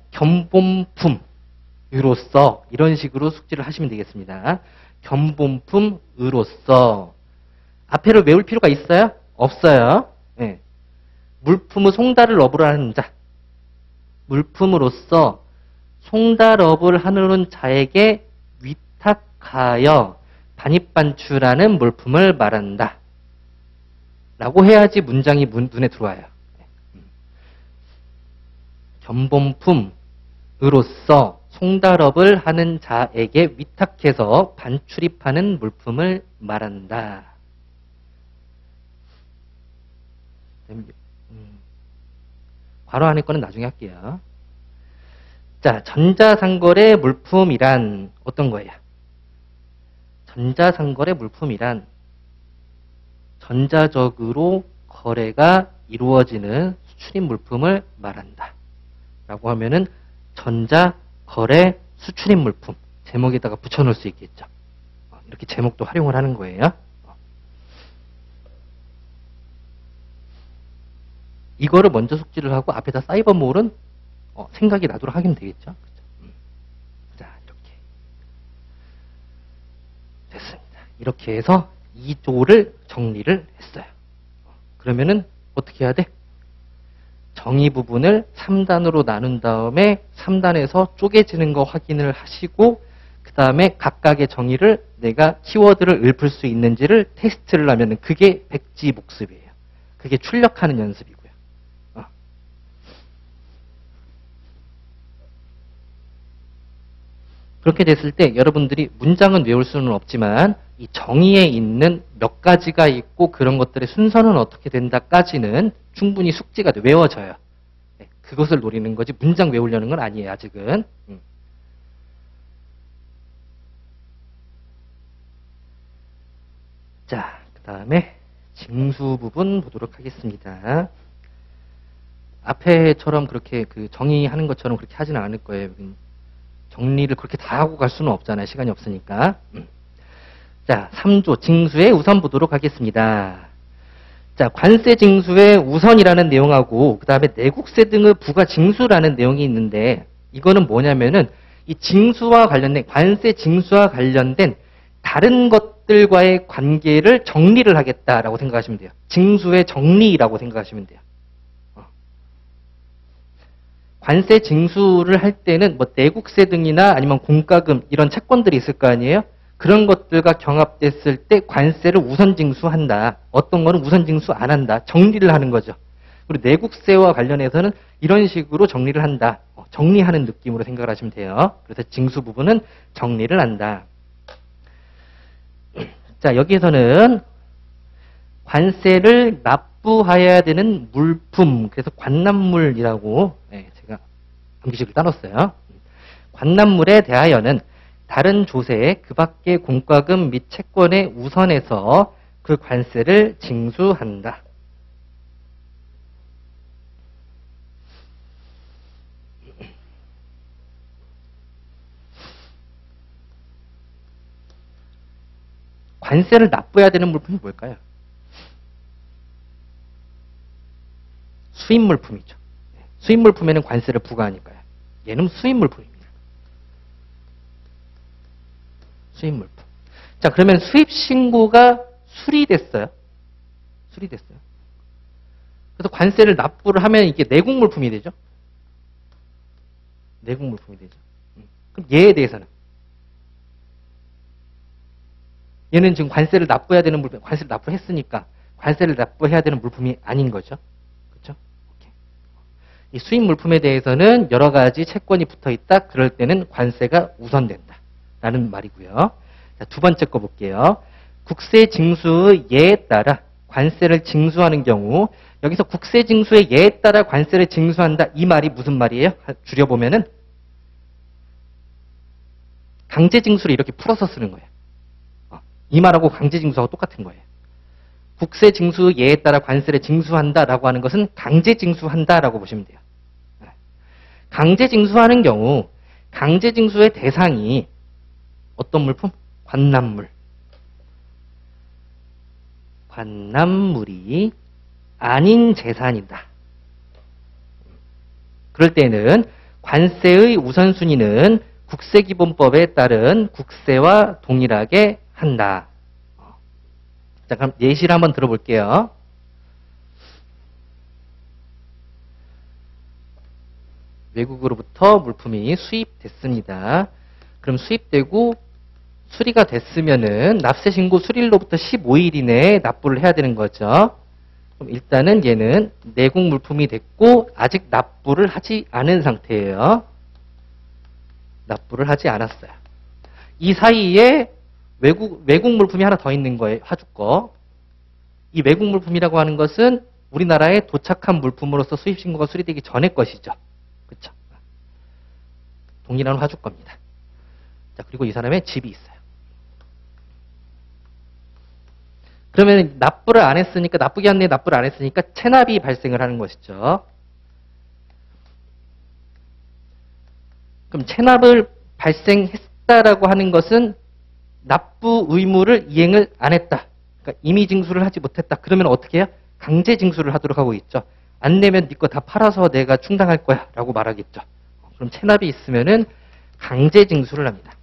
견본품으로서 이런 식으로 숙지를 하시면 되겠습니다. 견본품으로서 앞에를 외울 필요가 있어요? 없어요. 네. 물품의 송달을 업으로 하는 자, 물품으로서 송달업을 하는 자에게 위탁하여 반입반출하는 물품을 말한다. 라고 해야지 문장이 눈에 들어와요. 견본품으로서 송달업을 하는 자에게 위탁해서 반출입하는 물품을 말한다. 괄호 안에 거는 나중에 할게요. 자, 전자상거래 물품이란 어떤 거예요? 전자상거래 물품이란 전자적으로 거래가 이루어지는 수출입 물품을 말한다. 라고 하면은 전자거래 수출입 물품 제목에다가 붙여놓을 수 있겠죠. 이렇게 제목도 활용을 하는 거예요. 이거를 먼저 숙지를 하고 앞에다 사이버몰은 생각이 나도록 하면 되겠죠. 자, 이렇게 됐습니다. 이렇게 해서 2조를 정리를 했어요. 그러면은 어떻게 해야 돼? 정의 부분을 3단으로 나눈 다음에 3단에서 쪼개지는 거 확인을 하시고 그 다음에 각각의 정의를 내가 키워드를 읊을 수 있는지를 테스트를 하면은 그게 백지복습이에요. 그게 출력하는 연습이고요. 그렇게 됐을 때 여러분들이 문장은 외울 수는 없지만 이 정의에 있는 몇 가지가 있고 그런 것들의 순서는 어떻게 된다까지는 충분히 숙지가 돼 외워져요. 네, 그것을 노리는 거지 문장 외우려는 건 아니에요. 아직은. 자, 그 다음에 징수 부분 보도록 하겠습니다. 앞에처럼 그렇게 그 정의하는 것처럼 그렇게 하지는 않을 거예요. 정리를 그렇게 다 하고 갈 수는 없잖아요. 시간이 없으니까. 자, 3조 징수에 우선 보도록 하겠습니다. 자, 관세 징수의 우선이라는 내용하고 그 다음에 내국세 등의 부가 징수라는 내용이 있는데 이거는 뭐냐면은 이 징수와 관련된 관세 징수와 관련된 다른 것들과의 관계를 정리를 하겠다라고 생각하시면 돼요. 징수의 정리라고 생각하시면 돼요. 관세 징수를 할 때는 뭐 내국세 등이나 아니면 공과금 이런 채권들이 있을 거 아니에요? 그런 것들과 경합됐을 때 관세를 우선 징수한다. 어떤 거는 우선 징수 안 한다. 정리를 하는 거죠. 그리고 내국세와 관련해서는 이런 식으로 정리를 한다. 정리하는 느낌으로 생각을 하시면 돼요. 그래서 징수 부분은 정리를 한다. 자, 여기에서는 관세를 납부해야 되는 물품, 그래서 관납물이라고 제가 암기식을 따놨어요. 관납물에 대하여는 다른 조세에 그 밖의 공과금 및 채권에 우선해서 그 관세를 징수한다. 관세를 납부해야 되는 물품이 뭘까요? 수입 물품이죠. 수입 물품에는 관세를 부과하니까요. 얘는 수입 물품입니다. 수입 물품. 자, 그러면 수입 신고가 수리됐어요. 수리됐어요. 그래서 관세를 납부를 하면 이게 내국 물품이 되죠. 내국 물품이 되죠. 그럼 얘에 대해서는 얘는 지금 관세를 납부해야 되는 물품, 관세를 납부했으니까 관세를 납부해야 되는 물품이 아닌 거죠. 그렇죠? 이 수입 물품에 대해서는 여러 가지 채권이 붙어 있다. 그럴 때는 관세가 우선된다. 라는 말이고요. 자, 두 번째 거 볼게요. 국세 징수의 예에 따라 관세를 징수하는 경우 여기서 국세 징수의 예에 따라 관세를 징수한다. 이 말이 무슨 말이에요? 줄여보면은 강제 징수를 이렇게 풀어서 쓰는 거예요. 이 말하고 강제 징수하고 똑같은 거예요. 국세 징수 예에 따라 관세를 징수한다라고 하는 것은 강제 징수한다라고 보시면 돼요. 강제 징수하는 경우 강제 징수의 대상이 어떤 물품? 관납물. 관납물이 아닌 재산이다. 그럴 때는 관세의 우선순위는 국세기본법에 따른 국세와 동일하게 한다. 자, 그럼 예시를 한번 들어볼게요. 외국으로부터 물품이 수입됐습니다. 그럼 수입되고 수리가 됐으면은 납세 신고 수리일로부터 15일 이내에 납부를 해야 되는 거죠. 그럼 일단은 얘는 내국 물품이 됐고 아직 납부를 하지 않은 상태예요. 납부를 하지 않았어요. 이 사이에 외국 물품이 하나 더 있는 거예요. 하주 거. 이 외국 물품이라고 하는 것은 우리나라에 도착한 물품으로서 수입신고가 수리되기 전의 것이죠. 그렇죠? 동일한 하주 겁니다. 자, 그리고 이 사람의 집이 있어요. 그러면 납부를 안 했으니까 납부기한 내에 납부를 안 했으니까 체납이 발생을 하는 것이죠. 그럼 체납을 발생했다라고 하는 것은 납부 의무를 이행을 안 했다. 그러니까 임의 징수를 하지 못했다. 그러면 어떻게 해요? 강제 징수를 하도록 하고 있죠. 안 내면 네 거 다 팔아서 내가 충당할 거야 라고 말하겠죠. 그럼 체납이 있으면은 강제 징수를 합니다.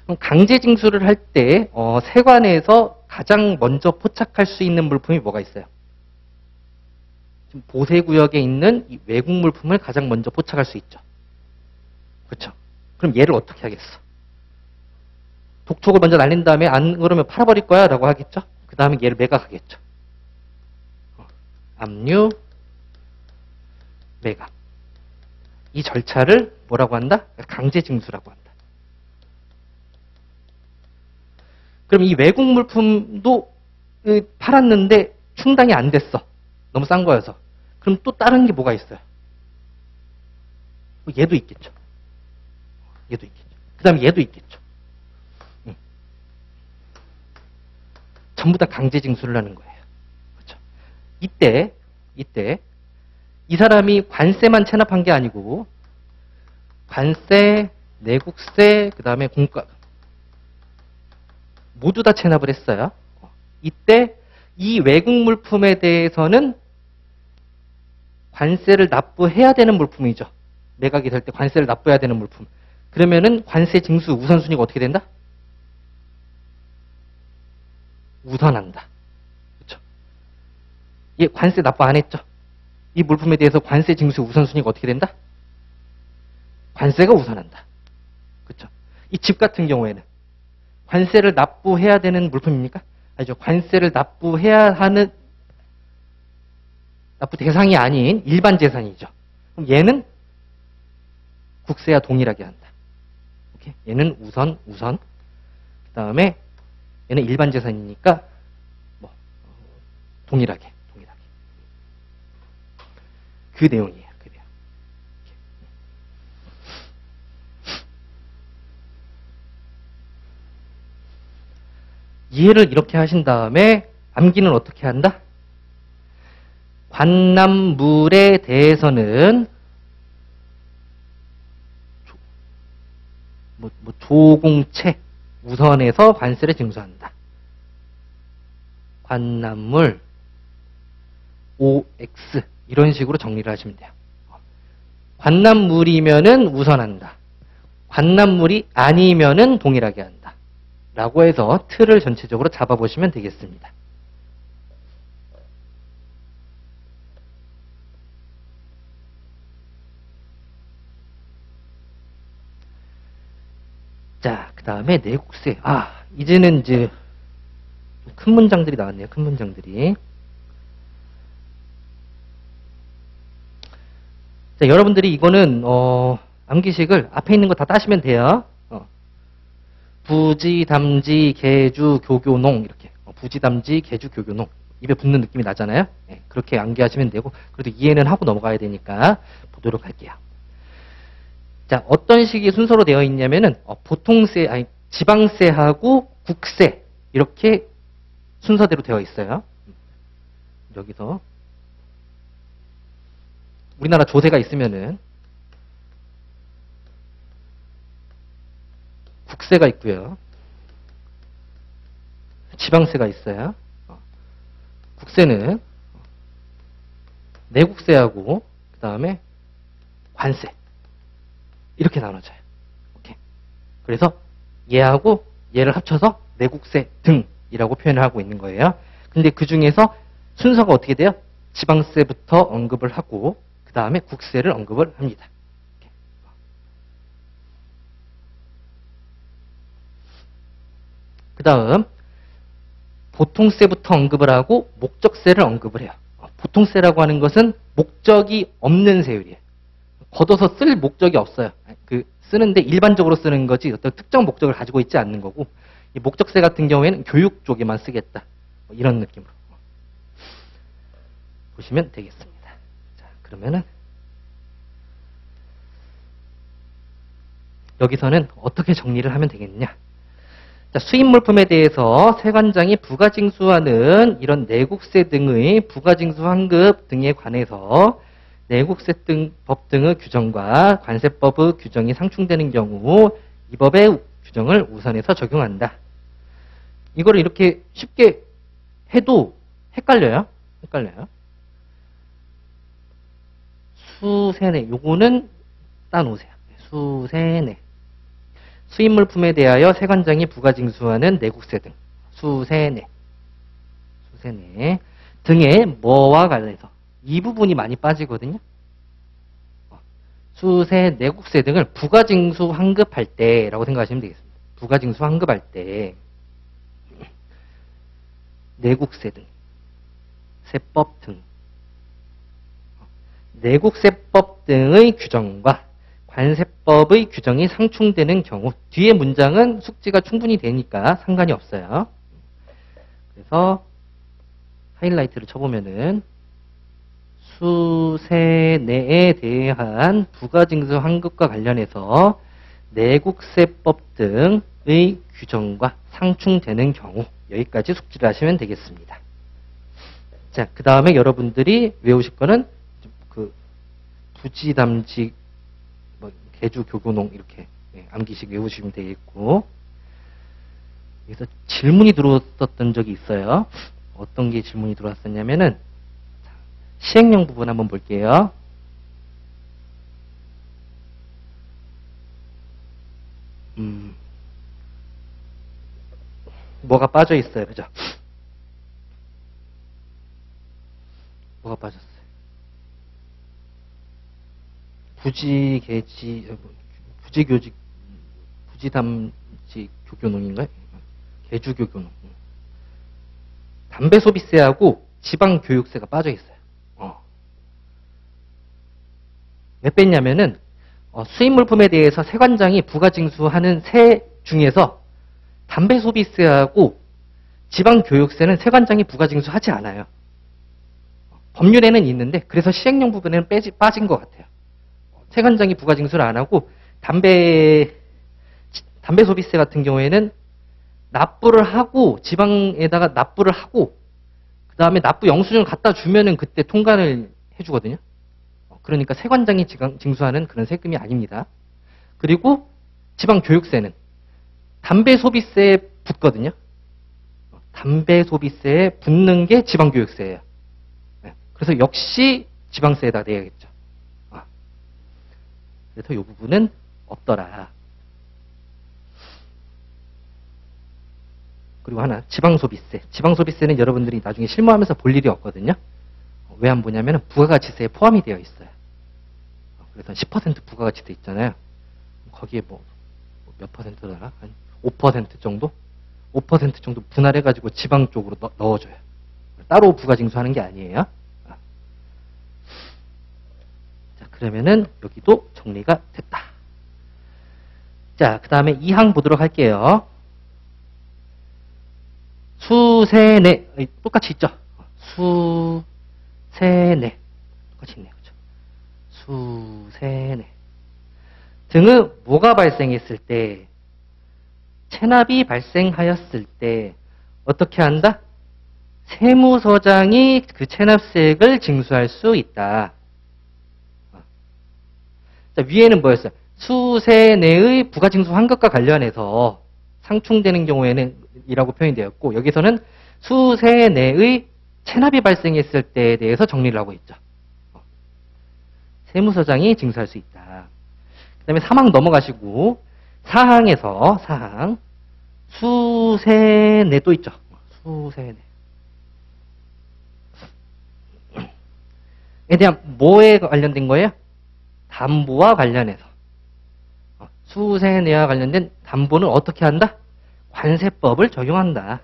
그럼 강제 징수를 할 때 세관에서 가장 먼저 포착할 수 있는 물품이 뭐가 있어요? 지금 보세구역에 있는 이 외국 물품을 가장 먼저 포착할 수 있죠. 그렇죠? 그럼 얘를 어떻게 하겠어? 독촉을 먼저 날린 다음에 안 그러면 팔아버릴 거야 라고 하겠죠? 그 다음에 얘를 매각하겠죠. 압류, 매각. 이 절차를 뭐라고 한다? 강제 징수라고 한다. 그럼 이 외국 물품도 팔았는데 충당이 안 됐어. 너무 싼 거여서. 그럼 또 다른 게 뭐가 있어요? 얘도 있겠죠. 얘도 있겠죠. 그 다음에 얘도 있겠죠. 전부 다 강제 징수를 하는 거예요. 그렇죠? 이때 이 사람이 관세만 체납한 게 아니고 관세, 내국세, 그 다음에 공과금 모두 다 체납을 했어요. 이때 이 외국 물품에 대해서는 관세를 납부해야 되는 물품이죠. 매각이 될 때 관세를 납부해야 되는 물품. 그러면은 관세 징수 우선순위가 어떻게 된다? 우선한다. 그렇죠? 얘 관세 납부 안 했죠? 이 물품에 대해서 관세 징수의 우선순위가 어떻게 된다? 관세가 우선한다. 그렇죠? 이 집 같은 경우에는 관세를 납부해야 되는 물품입니까? 아니죠. 관세를 납부해야 하는 납부 대상이 아닌 일반 재산이죠. 그럼 얘는 국세와 동일하게 한다. 오케이? 얘는 우선. 그 다음에 얘는 일반 재산이니까 뭐 동일하게. 그 내용이에요. 그 내용. 이해를 이렇게 하신 다음에 암기는 어떻게 한다? 관납물에 대해서는 조공채 우선해서 관세를 징수한다. 관납물 OX 이런 식으로 정리를 하시면 돼요. 관납물이면은 우선한다. 관납물이 아니면은 동일하게 한다. 라고 해서 틀을 전체적으로 잡아보시면 되겠습니다. 자, 그 다음에 내국세. 이제는 이제 큰 문장들이 나왔네요. 큰 문장들이. 자, 여러분들이 이거는 암기식을 앞에 있는 거 다 따시면 돼요. 부지, 담지, 계주, 교교농 이렇게 부지, 담지, 계주, 교교농 입에 붙는 느낌이 나잖아요. 네, 그렇게 암기하시면 되고 그래도 이해는 하고 넘어가야 되니까 보도록 할게요. 자, 어떤 식이 순서로 되어 있냐면은 보통세, 아니 지방세하고 국세 이렇게 순서대로 되어 있어요. 여기서 우리나라 조세가 있으면은 국세가 있고요. 지방세가 있어요. 국세는 내국세하고 그 다음에 관세 이렇게 나눠져요. 오케이. 그래서 얘하고 얘를 합쳐서 내국세 등이라고 표현을 하고 있는 거예요. 근데 그 중에서 순서가 어떻게 돼요? 지방세부터 언급을 하고 그 다음에 국세를 언급을 합니다. 그 다음 보통세부터 언급을 하고 목적세를 언급을 해요. 보통세라고 하는 것은 목적이 없는 세율이에요. 걷어서 쓸 목적이 없어요. 쓰는데 일반적으로 쓰는 거지 어떤 특정 목적을 가지고 있지 않는 거고 이 목적세 같은 경우에는 교육 쪽에만 쓰겠다. 이런 느낌으로 보시면 되겠습니다. 자, 그러면은 여기서는 어떻게 정리를 하면 되겠냐? 자, 수입물품에 대해서 세관장이 부가징수하는 이런 내국세 등의 부가징수 환급 등에 관해서 내국세 법 등의 규정과 관세법의 규정이 상충되는 경우 이 법의 규정을 우선해서 적용한다. 이거를 이렇게 쉽게 해도 헷갈려요. 수세내 요거는 따놓으세요. 수세내. 수입물품에 대하여 세관장이 부가징수하는 내국세 등, 수세내 등의 뭐와 관련해서 이 부분이 많이 빠지거든요. 수세, 내국세 등을 부가징수 환급할 때라고 생각하시면 되겠습니다. 부가징수 환급할 때 내국세 등, 세법 등, 내국세법 등의 규정과 관세법의 규정이 상충되는 경우 뒤에 문장은 숙지가 충분히 되니까 상관이 없어요. 그래서 하이라이트를 쳐보면은 수세내에 대한 부가징수 환급과 관련해서 내국세법 등의 규정과 상충되는 경우 여기까지 숙지를 하시면 되겠습니다. 자, 그 다음에 여러분들이 외우실 거는 그 부지담지 계주, 교교농 이렇게 암기식 외우시면 되겠고 여기서 질문이 들어왔었던 적이 있어요. 어떤 게 질문이 들어왔었냐면은 시행령 부분 한번 볼게요. 뭐가 빠져 있어요, 그죠? 부지교직, 부지담지 교교농인가요? 개주교교농. 담배 소비세하고 지방 교육세가 빠져 있어요. 왜 뺐냐면은 수입 물품에 대해서 세관장이 부가징수하는 세 중에서 담배 소비세하고 지방 교육세는 세관장이 부가징수하지 않아요. 법률에는 있는데 그래서 시행령 부분에는 빠진 것 같아요. 세관장이 부가징수를 안 하고 담배 소비세 같은 경우에는 납부를 하고 지방에다가 납부를 하고 그 다음에 납부 영수증을 갖다 주면은 그때 통관을 해주거든요. 그러니까 세관장이 징수하는 그런 세금이 아닙니다. 그리고 지방 교육세는 담배 소비세에 붙거든요. 담배 소비세에 붙는 게 지방 교육세예요. 그래서 역시 지방세에다 내야겠죠. 그래서 이 부분은 없더라. 그리고 하나, 지방소비세. 지방소비세는 여러분들이 나중에 실무하면서 볼 일이 없거든요. 왜 안 보냐면 부가가치세에 포함이 되어 있어요. 그래서 10% 부가가치세 있잖아요. 거기에 몇 퍼센트더라? 한 5% 정도? 5% 정도 분할해가지고 지방 쪽으로 넣어줘요. 따로 부가징수하는 게 아니에요. 자, 그러면은 여기도 정리가 됐다. 자, 그 다음에 2항 보도록 할게요. 수세내 똑같이 있죠. 수세내 똑같이 있네요. 그렇죠? 수세내 등의 뭐가 발생했을 때, 체납이 발생하였을 때 어떻게 한다? 세무서장이 그 체납세액을 징수할 수 있다. 자, 위에는 뭐였어요? 수세내의 부가징수 환급과 관련해서 상충되는 경우에는 이라고 표현이 되었고, 여기서는 수세내의 체납이 발생했을 때에 대해서 정리를 하고 있죠. 세무서장이 징수할 수 있다. 그 다음에 3항 넘어가시고 4항에서 4항 수세내 또 있죠. 수세내 에 대한 뭐에 관련된 거예요? 담보와 관련해서. 수세내와 관련된 담보는 어떻게 한다? 관세법을 적용한다.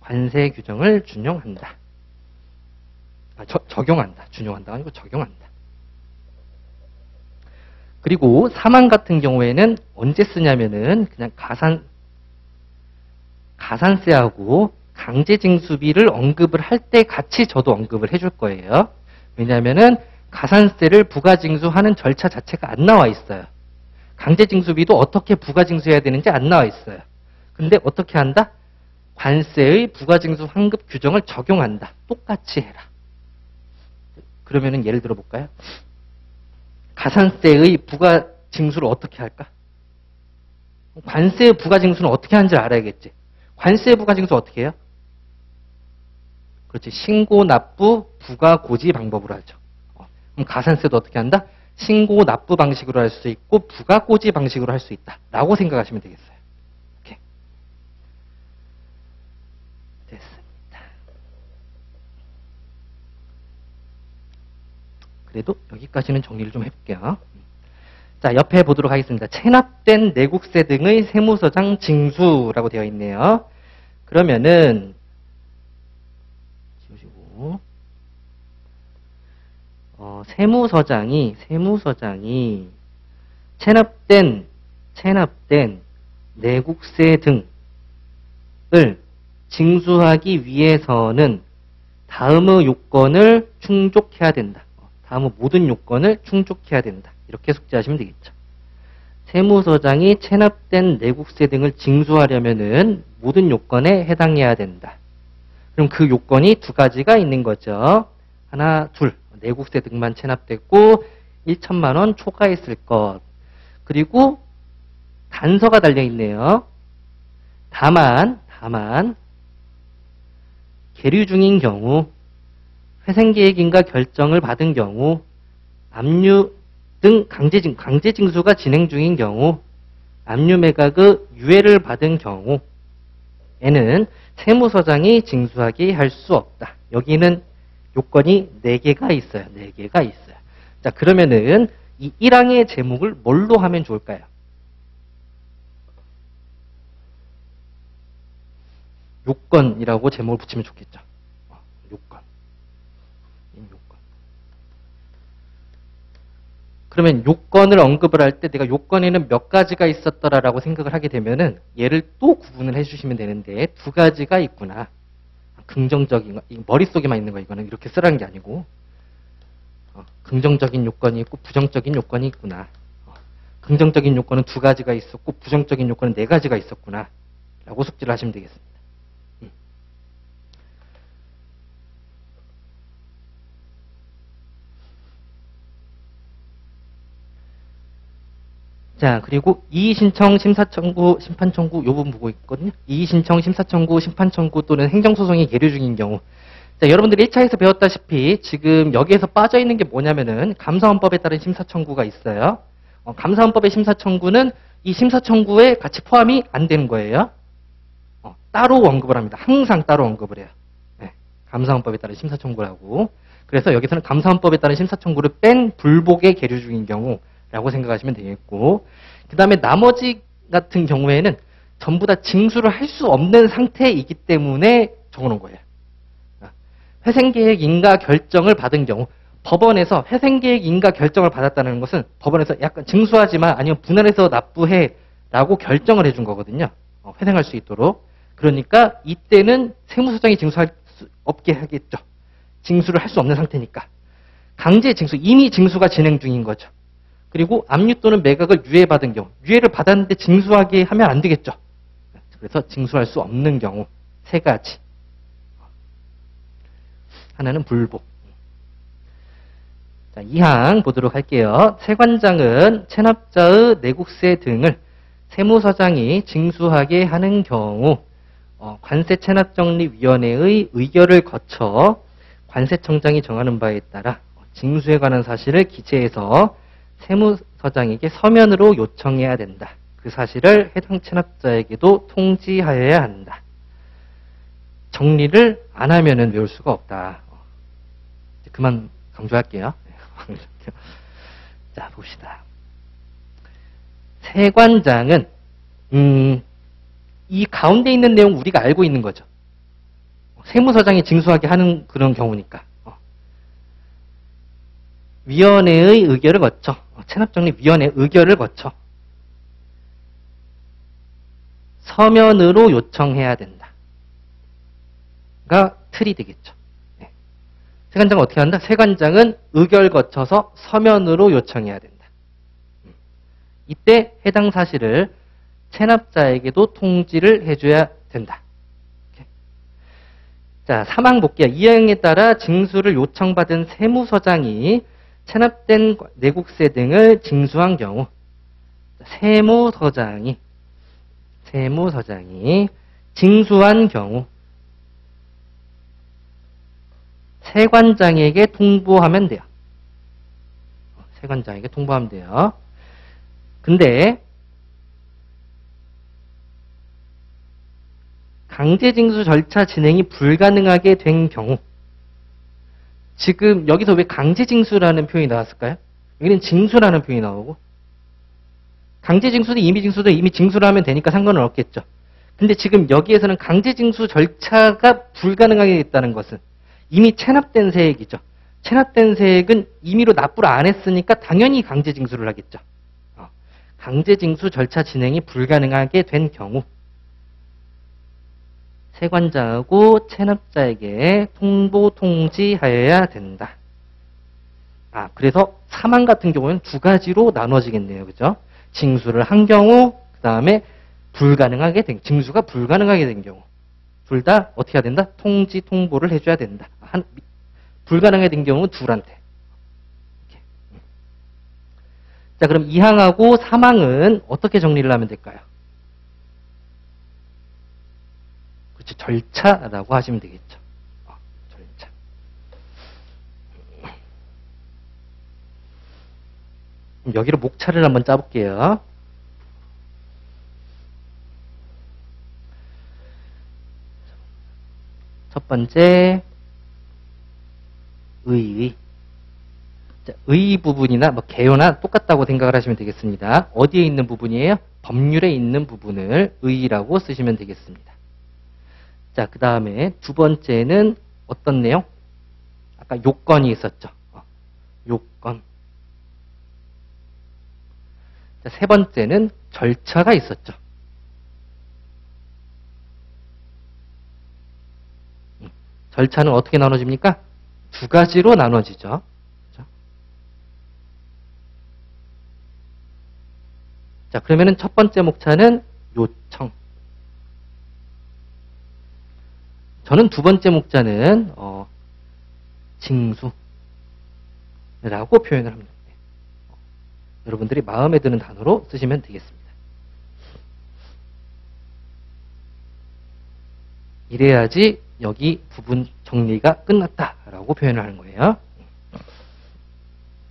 관세 규정을 준용한다. 적용한다. 준용한다가 아니고 적용한다. 그리고 3항 같은 경우에는 언제 쓰냐면은 그냥 가산세하고 강제징수비를 언급을 할 때 같이 저도 언급을 해줄 거예요. 왜냐하면은 가산세를 부가징수하는 절차 자체가 안 나와 있어요. 강제징수비도 어떻게 부가징수해야 되는지 안 나와 있어요. 근데 어떻게 한다? 관세의 부가징수 환급 규정을 적용한다. 똑같이 해라. 그러면은 예를 들어 볼까요? 가산세의 부가징수를 어떻게 할까? 관세의 부가징수는 어떻게 하는지 알아야겠지. 관세의 부가징수 어떻게 해요? 그렇지. 신고, 납부, 부가, 고지 방법으로 하죠. 그럼 가산세도 어떻게 한다? 신고, 납부 방식으로 할 수 있고 부가, 고지 방식으로 할 수 있다. 라고 생각하시면 되겠어요. 오케이. 됐습니다. 그래도 여기까지는 정리를 좀 해볼게요. 자, 옆에 보도록 하겠습니다. 체납된 내국세 등의 세무서장 징수라고 되어 있네요. 그러면은 지우시고 세무서장이 체납된 내국세 등을 징수하기 위해서는 다음의 요건을 충족해야 된다. 다음의 모든 요건을 충족해야 된다. 이렇게 숙지하시면 되겠죠. 세무서장이 체납된 내국세 등을 징수하려면은 모든 요건에 해당해야 된다. 그럼 그 요건이 두 가지가 있는 거죠. 하나, 둘. 내국세 등만 체납됐고 1천만 원 초과했을 것. 그리고 단서가 달려 있네요. 다만 계류 중인 경우, 회생계획인가 결정을 받은 경우, 압류 등 강제징수가 진행 중인 경우, 압류매각의 유예를 받은 경우에는 세무서장이 징수하게 할 수 없다. 여기는 요건이 4개가 있어요. 4개가 있어요. 자, 그러면은 이 1항의 제목을 뭘로 하면 좋을까요? 요건이라고 제목을 붙이면 좋겠죠. 요건. 요건. 그러면 요건을 언급을 할 때 내가 요건에는 몇 가지가 있었더라라고 생각을 하게 되면은 얘를 또 구분을 해주시면 되는데 두 가지가 있구나. 긍정적인 거, 머릿속에만 있는 거 이거는 이렇게 쓰라는 게 아니고 긍정적인 요건이 있고 부정적인 요건이 있구나. 긍정적인 요건은 두 가지가 있었고 부정적인 요건은 네 가지가 있었구나. 라고 숙지를 하시면 되겠습니다. 자, 그리고 이의신청, 심사청구, 심판청구 요 부분 보고 있거든요. 이의신청, 심사청구, 심판청구 또는 행정소송이 계류 중인 경우. 자, 여러분들이 1차에서 배웠다시피 지금 여기에서 빠져있는 게 뭐냐면은 감사원법에 따른 심사청구가 있어요. 감사원법의 심사청구는 이 심사청구에 같이 포함이 안 되는 거예요. 따로 언급을 합니다. 항상 따로 언급을 해요. 네, 감사원법에 따른 심사청구라고. 그래서 여기서는 감사원법에 따른 심사청구를 뺀 불복의 계류 중인 경우 라고 생각하시면 되겠고, 그 다음에 나머지 같은 경우에는 전부 다 징수를 할 수 없는 상태이기 때문에 적어놓은 거예요. 회생계획 인가 결정을 받은 경우, 법원에서 회생계획 인가 결정을 받았다는 것은 법원에서 약간 징수하지만 아니면 분할해서 납부해 라고 결정을 해준 거거든요. 회생할 수 있도록. 그러니까 이때는 세무서장이 징수할 수 없게 하겠죠. 징수를 할 수 없는 상태니까. 강제 징수, 이미 징수가 진행 중인 거죠. 그리고 압류 또는 매각을 유예받은 경우, 유예를 받았는데 징수하게 하면 안 되겠죠. 그래서 징수할 수 없는 경우 세 가지. 하나는 불복. 자, 2항 보도록 할게요. 세관장은 체납자의 내국세 등을 세무서장이 징수하게 하는 경우 관세체납정리위원회의 의결을 거쳐 관세청장이 정하는 바에 따라 징수에 관한 사실을 기재해서 세무서장에게 서면으로 요청해야 된다. 그 사실을 해당 체납자에게도 통지하여야 한다. 정리를 안 하면은 외울 수가 없다. 그만 강조할게요. 자, 봅시다. 세관장은 이 가운데 있는 내용 우리가 알고 있는 거죠. 세무서장이 징수하게 하는 그런 경우니까. 위원회의 의결을 거쳐, 체납정리위원회 의결을 거쳐 서면으로 요청해야 된다. 가 틀이 되겠죠. 네. 세관장은 어떻게 한다? 세관장은 의결 거쳐서 서면으로 요청해야 된다. 이때 해당 사실을 체납자에게도 통지를 해줘야 된다. 자, 3항 볼게요. 이 항에 따라 징수를 요청받은 세무서장이 체납된 내국세 등을 징수한 경우 세무서장이 징수한 경우 세관장에게 통보하면 돼요. 세관장에게 통보하면 돼요. 근데 강제징수 절차 진행이 불가능하게 된 경우, 지금 여기서 왜 강제징수라는 표현이 나왔을까요? 여기는 징수라는 표현이 나오고, 강제징수든 임의징수든 이미 징수를 하면 되니까 상관은 없겠죠. 근데 지금 여기에서는 강제징수 절차가 불가능하게 됐다는 것은 이미 체납된 세액이죠. 체납된 세액은 임의로 납부를 안 했으니까 당연히 강제징수를 하겠죠. 강제징수 절차 진행이 불가능하게 된 경우 세관장하고 체납자에게 통보 통지하여야 된다. 그래서 사망 같은 경우는 두 가지로 나눠지겠네요. 그죠? 징수를 한 경우, 그 다음에 징수가 불가능하게 된 경우. 둘 다 어떻게 해야 된다? 통보를 해줘야 된다. 불가능하게 된 경우는 둘한테. 이렇게. 자, 그럼 2항하고 3항은 어떻게 정리를 하면 될까요? 그렇죠. 절차라고 하시면 되겠죠. 절차. 여기로 목차를 한번 짜볼게요. 첫 번째, 의의. 자, 의 부분이나 뭐 개요나 똑같다고 생각을 하시면 되겠습니다. 어디에 있는 부분이에요? 법률에 있는 부분을 의라고 쓰시면 되겠습니다. 자, 그 다음에 두 번째는 어떤 내용? 아까 요건이 있었죠. 요건. 자, 세 번째는 절차가 있었죠. 절차는 어떻게 나눠집니까? 두 가지로 나눠지죠. 그렇죠? 자, 그러면은 첫 번째 목차는 요청. 저는 두 번째 목차는 징수라고 표현을 합니다. 여러분들이 마음에 드는 단어로 쓰시면 되겠습니다. 이래야지 여기 부분 정리가 끝났다라고 표현을 하는 거예요.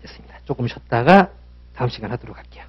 됐습니다. 조금 쉬었다가 다음 시간 하도록 할게요.